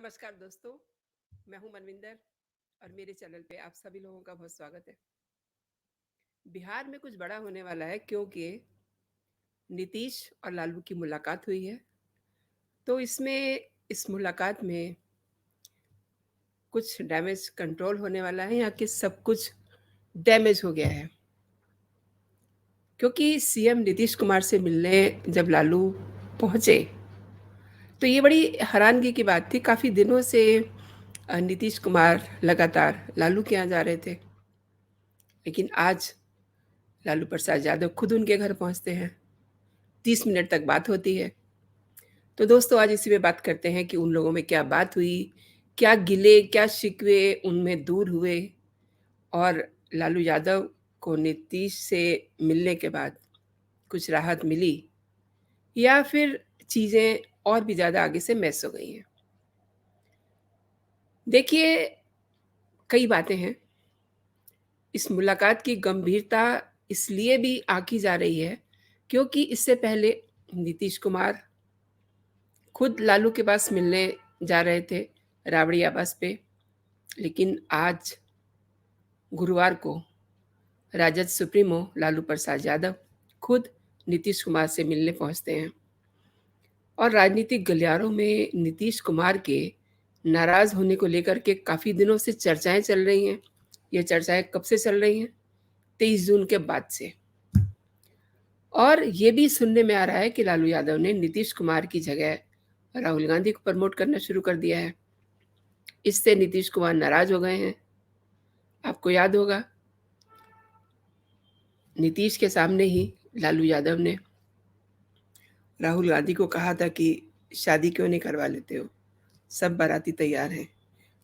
नमस्कार दोस्तों, मैं हूं मनविंदर और मेरे चैनल पे आप सभी लोगों का बहुत स्वागत है। बिहार में कुछ बड़ा होने वाला है क्योंकि नीतीश और लालू की मुलाकात हुई है। तो इस मुलाकात में कुछ डैमेज कंट्रोल होने वाला है या कि सब कुछ डैमेज हो गया है, क्योंकि सीएम नीतीश कुमार से मिलने जब लालू पहुंचे तो ये बड़ी हैरानगी की बात थी। काफ़ी दिनों से नीतीश कुमार लगातार लालू के यहाँ जा रहे थे, लेकिन आज लालू प्रसाद यादव खुद उनके घर पहुंचते हैं। 30 मिनट तक बात होती है। तो दोस्तों, आज इसी पे बात करते हैं कि उन लोगों में क्या बात हुई, क्या गिले क्या शिकवे उनमें दूर हुए और लालू यादव को नीतीश से मिलने के बाद कुछ राहत मिली या फिर चीज़ें और भी ज़्यादा आगे से मैस हो गई हैं। देखिए, कई बातें हैं। इस मुलाकात की गंभीरता इसलिए भी आंकी जा रही है क्योंकि इससे पहले नीतीश कुमार खुद लालू के पास मिलने जा रहे थे, राबड़ी आवास पे। लेकिन आज गुरुवार को राजद सुप्रीमो लालू प्रसाद यादव खुद नीतीश कुमार से मिलने पहुंचते हैं और राजनीतिक गलियारों में नीतीश कुमार के नाराज होने को लेकर के काफ़ी दिनों से चर्चाएं चल रही हैं। ये चर्चाएं कब से चल रही हैं? 23 जून के बाद से। और ये भी सुनने में आ रहा है कि लालू यादव ने नीतीश कुमार की जगह राहुल गांधी को प्रमोट करना शुरू कर दिया है। इससे नीतीश कुमार नाराज हो गए हैं। आपको याद होगा, नीतीश के सामने ही लालू यादव ने राहुल गांधी को कहा था कि शादी क्यों नहीं करवा लेते हो, सब बाराती तैयार हैं।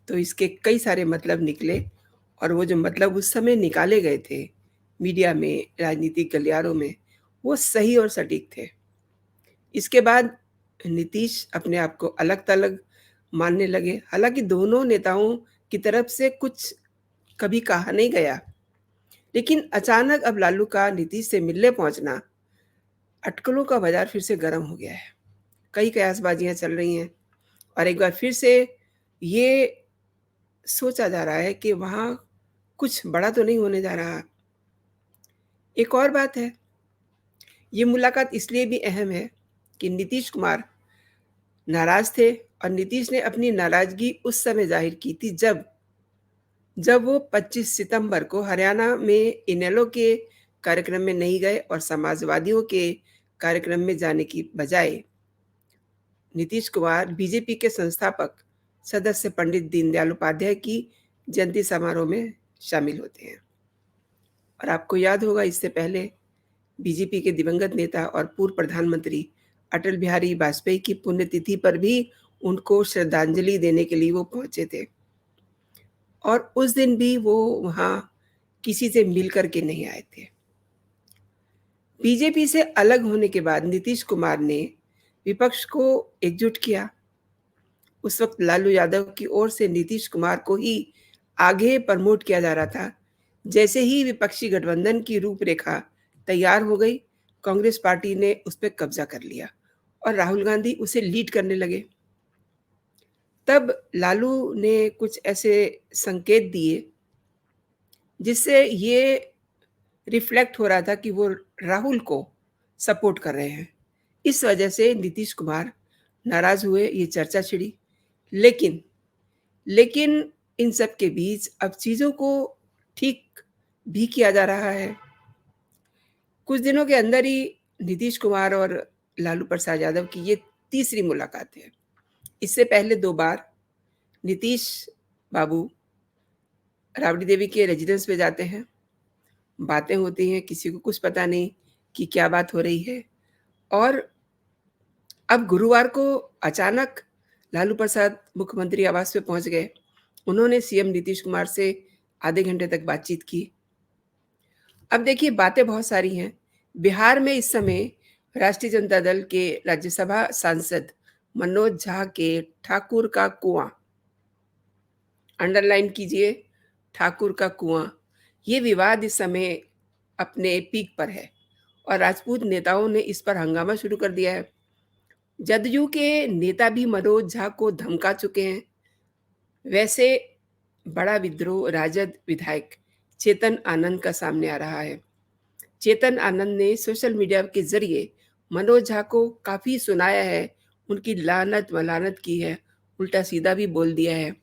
तो इसके कई सारे मतलब निकले और वो जो मतलब उस समय निकाले गए थे मीडिया में, राजनीतिक गलियारों में, वो सही और सटीक थे। इसके बाद नीतीश अपने आप को अलग थलग मानने लगे। हालांकि दोनों नेताओं की तरफ से कुछ कभी कहा नहीं गया, लेकिन अचानक अब लालू का नीतीश से मिलने पहुंचना, अटकलों का बाजार फिर से गर्म हो गया है। कई कयासबाजियां चल रही हैं और एक बार फिर से ये सोचा जा रहा है कि वहाँ कुछ बड़ा तो नहीं होने जा रहा। एक और बात है, ये मुलाकात इसलिए भी अहम है कि नीतीश कुमार नाराज थे और नीतीश ने अपनी नाराजगी उस समय जाहिर की थी जब वो 25 सितंबर को हरियाणा में इनेलो के कार्यक्रम में नहीं गए और समाजवादियों के कार्यक्रम में जाने की बजाय नीतीश कुमार बीजेपी के संस्थापक सदस्य पंडित दीनदयाल उपाध्याय की जयंती समारोह में शामिल होते हैं। और आपको याद होगा, इससे पहले बीजेपी के दिवंगत नेता और पूर्व प्रधानमंत्री अटल बिहारी वाजपेयी की पुण्यतिथि पर भी उनको श्रद्धांजलि देने के लिए वो पहुंचे थे और उस दिन भी वो वहां किसी से मिल करके नहीं आए थे। बीजेपी से अलग होने के बाद नीतीश कुमार ने विपक्ष को एकजुट किया। उस वक्त लालू यादव की ओर से नीतीश कुमार को ही आगे प्रमोट किया जा रहा था। जैसे ही विपक्षी गठबंधन की रूपरेखा तैयार हो गई, कांग्रेस पार्टी ने उस पर कब्जा कर लिया और राहुल गांधी उसे लीड करने लगे। तब लालू ने कुछ ऐसे संकेत दिए जिससे ये रिफ्लेक्ट हो रहा था कि वो राहुल को सपोर्ट कर रहे हैं। इस वजह से नीतीश कुमार नाराज हुए, ये चर्चा छिड़ी। लेकिन लेकिन इन सब के बीच अब चीज़ों को ठीक भी किया जा रहा है। कुछ दिनों के अंदर ही नीतीश कुमार और लालू प्रसाद यादव की ये तीसरी मुलाकात है। इससे पहले 2 बार नीतीश बाबू राबड़ी देवी के रेजिडेंस पे जाते हैं, बातें होती हैं, किसी को कुछ पता नहीं कि क्या बात हो रही है। और अब गुरुवार को अचानक लालू प्रसाद मुख्यमंत्री आवास पे पहुंच गए। उन्होंने सीएम नीतीश कुमार से आधे घंटे तक बातचीत की। अब देखिए, बातें बहुत सारी हैं। बिहार में इस समय राष्ट्रीय जनता दल के राज्यसभा सांसद मनोज झा के ठाकुर का कुआं, अंडरलाइन कीजिए, ठाकुर का कुआं, ये विवाद इस समय अपने पीक पर है और राजपूत नेताओं ने इस पर हंगामा शुरू कर दिया है। जदयू के नेता भी मनोज झा को धमका चुके हैं वैसे बड़ा विद्रोह राजद विधायक चेतन आनंद का सामने आ रहा है। चेतन आनंद ने सोशल मीडिया के ज़रिए मनोज झा को काफ़ी सुनाया है, उनकी लानत-मलानत की है, उल्टा-सीधा भी बोल दिया है।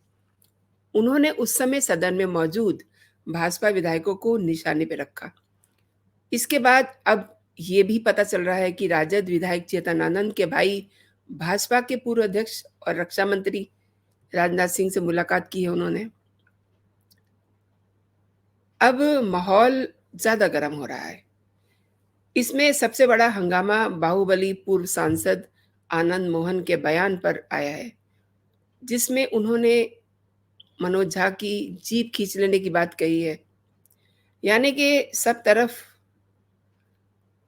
उन्होंने उस समय सदन में मौजूद भाजपा विधायकों को निशाने पे रखा। इसके बाद अब ये भी पता चल रहा है कि राजद विधायक चेतन आनंद के भाई भाजपा के पूर्व अध्यक्ष और रक्षा मंत्री राजनाथ सिंह से मुलाकात की है उन्होंने। अब माहौल ज़्यादा गर्म हो रहा है। इसमें सबसे बड़ा हंगामा बाहुबली पूर्व सांसद आनंद मोहन के बयान पर आया है, जिसमें उन्होंने मनोज झा की जीभ खींच लेने की बात कही है। यानी कि सब तरफ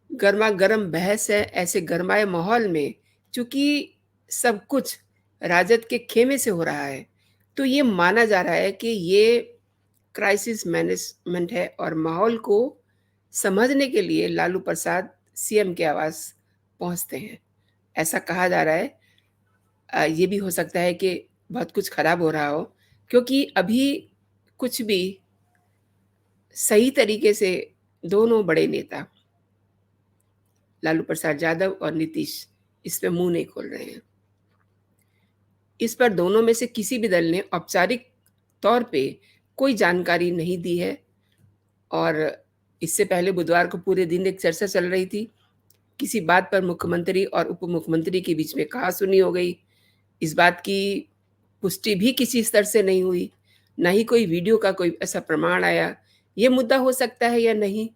गरमा-गरम बहस है, ऐसे गरमाए माहौल में चूँकि सब कुछ राजद के खेमे से हो रहा है, तो ये माना जा रहा है कि ये क्राइसिस मैनेजमेंट है और माहौल को समझने के लिए लालू प्रसाद सीएम के आवास पहुँचते हैं। ऐसा कहा जा रहा है। ये भी हो सकता है कि बहुत कुछ खराब हो रहा हो, क्योंकि अभी कुछ भी सही तरीके से दोनों बड़े नेता लालू प्रसाद यादव और नीतीश इस पे मुँह नहीं खोल रहे हैं। इस पर दोनों में से किसी भी दल ने औपचारिक तौर पे कोई जानकारी नहीं दी है और इससे पहले बुधवार को पूरे दिन एक चर्चा चल रही थी। किसी बात पर मुख्यमंत्री और उप मुख्यमंत्री के बीच में कहा-सुनी हो गई। इस बात की पुष्टि भी किसी स्तर से नहीं हुई, ना ही कोई वीडियो का कोई ऐसा प्रमाण आया। ये मुद्दा हो सकता है या नहीं,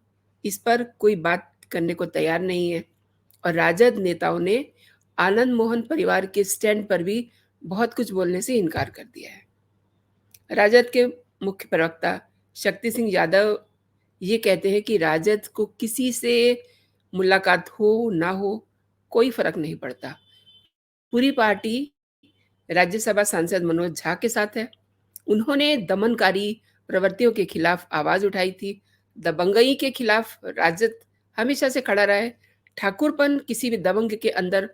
इस पर कोई बात करने को तैयार नहीं है और राजद नेताओं ने आनंद मोहन परिवार के स्टैंड पर भी बहुत कुछ बोलने से इनकार कर दिया है। राजद के मुख्य प्रवक्ता शक्ति सिंह यादव ये कहते हैं कि राजद को किसी से मुलाकात हो, ना हो, कोई फ़र्क नहीं पड़ता। पूरी पार्टी राज्यसभा सांसद मनोज झा के साथ है। उन्होंने दमनकारी प्रवृत्तियों के खिलाफ आवाज़ उठाई थी। दबंगई के खिलाफ राजद हमेशा से खड़ा रहा है। ठाकुरपन किसी भी दबंग के अंदर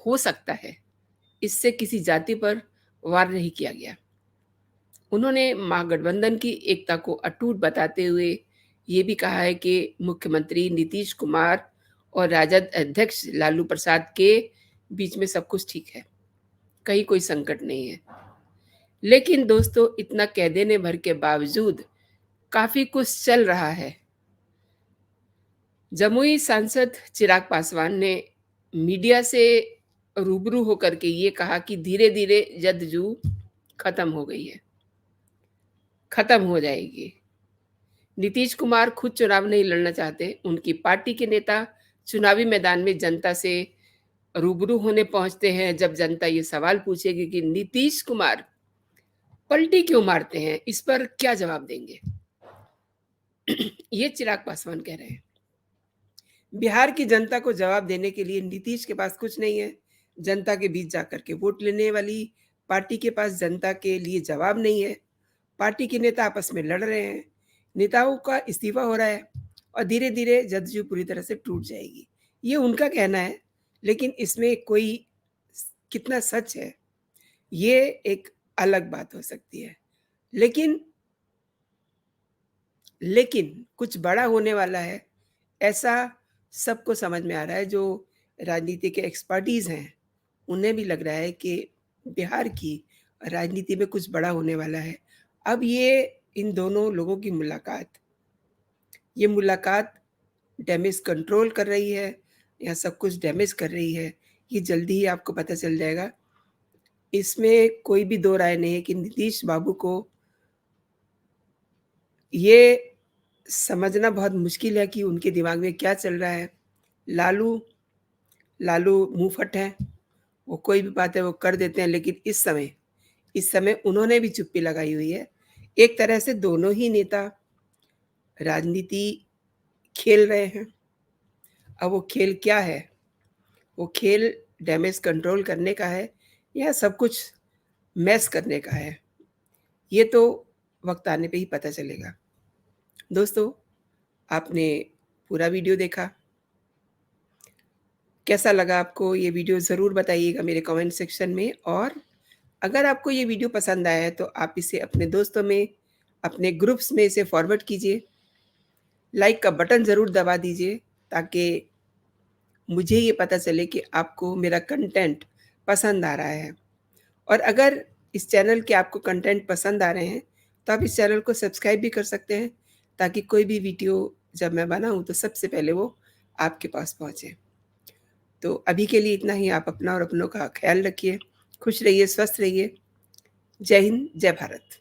हो सकता है। इससे किसी जाति पर वार नहीं किया गया। उन्होंने महागठबंधन की एकता को अटूट बताते हुए ये भी कहा है कि मुख्यमंत्री नीतीश कुमार और राजद अध्यक्ष लालू प्रसाद के बीच में सब कुछ ठीक है, कहीं कोई संकट नहीं है। लेकिन दोस्तों, इतना कह देने भर के बावजूद काफ़ी कुछ चल रहा है। जमुई सांसद चिराग पासवान ने मीडिया से रूबरू होकर के ये कहा कि धीरे-धीरे जदयू खत्म हो गई है, खत्म हो जाएगी। नीतीश कुमार खुद चुनाव नहीं लड़ना चाहते। उनकी पार्टी के नेता चुनावी मैदान में जनता से रूबरू होने पहुँचते हैं। जब जनता ये सवाल पूछेगी कि नीतीश कुमार पलटी क्यों मारते हैं, इस पर क्या जवाब देंगे? ये चिराग पासवान कह रहे हैं। बिहार की जनता को जवाब देने के लिए नीतीश के पास कुछ नहीं है। जनता के बीच जाकर के वोट लेने वाली पार्टी के पास जनता के लिए जवाब नहीं है। पार्टी के नेता आपस में लड़ रहे हैं। नेताओं का इस्तीफा हो रहा है और धीरे-धीरे जदयू पूरी तरह से टूट जाएगी। ये उनका कहना है, लेकिन इसमें कोई कितना सच है, ये एक अलग बात हो सकती है। लेकिन लेकिन कुछ बड़ा होने वाला है, ऐसा सबको समझ में आ रहा है। जो राजनीति के एक्सपर्टीज़ हैं, उन्हें भी लग रहा है कि बिहार की राजनीति में कुछ बड़ा होने वाला है। अब ये इन दोनों लोगों की ये मुलाकात डैमेज कंट्रोल कर रही है या सब कुछ डैमेज कर रही है, ये जल्दी ही आपको पता चल जाएगा। इसमें कोई भी दो राय नहीं है कि नीतीश बाबू को ये समझना बहुत मुश्किल है कि उनके दिमाग में क्या चल रहा है। लालू लालू मुँहफट हैं, वो कोई भी बात है वो कर देते हैं, लेकिन इस समय उन्होंने भी चुप्पी लगाई हुई है। एक तरह से दोनों ही नेता राजनीति खेल रहे हैं। अब वो खेल क्या है? वो खेल डैमेज कंट्रोल करने का है या सब कुछ मैस करने का है? ये तो वक़्त आने पे ही पता चलेगा। दोस्तों, आपने पूरा वीडियो देखा। कैसा लगा आपको ये वीडियो ज़रूर बताइएगा मेरे कमेंट सेक्शन में और अगर आपको ये वीडियो पसंद आया है तो आप इसे अपने दोस्तों में, अपने ग्रुप्स में इसे फॉरवर्ड कीजिए। लाइक का बटन ज़रूर दबा दीजिए ताकि मुझे ये पता चले कि आपको मेरा कंटेंट पसंद आ रहा है। और अगर इस चैनल के आपको कंटेंट पसंद आ रहे हैं, तो आप इस चैनल को सब्सक्राइब भी कर सकते हैं, ताकि कोई भी वीडियो जब मैं बनाऊँ तो सबसे पहले वो आपके पास पहुँचे। तो अभी के लिए इतना ही। आप अपना और अपनों का ख़्याल रखिए, खुश रहिए, स्वस्थ रहिए। जय हिंद, जय भारत।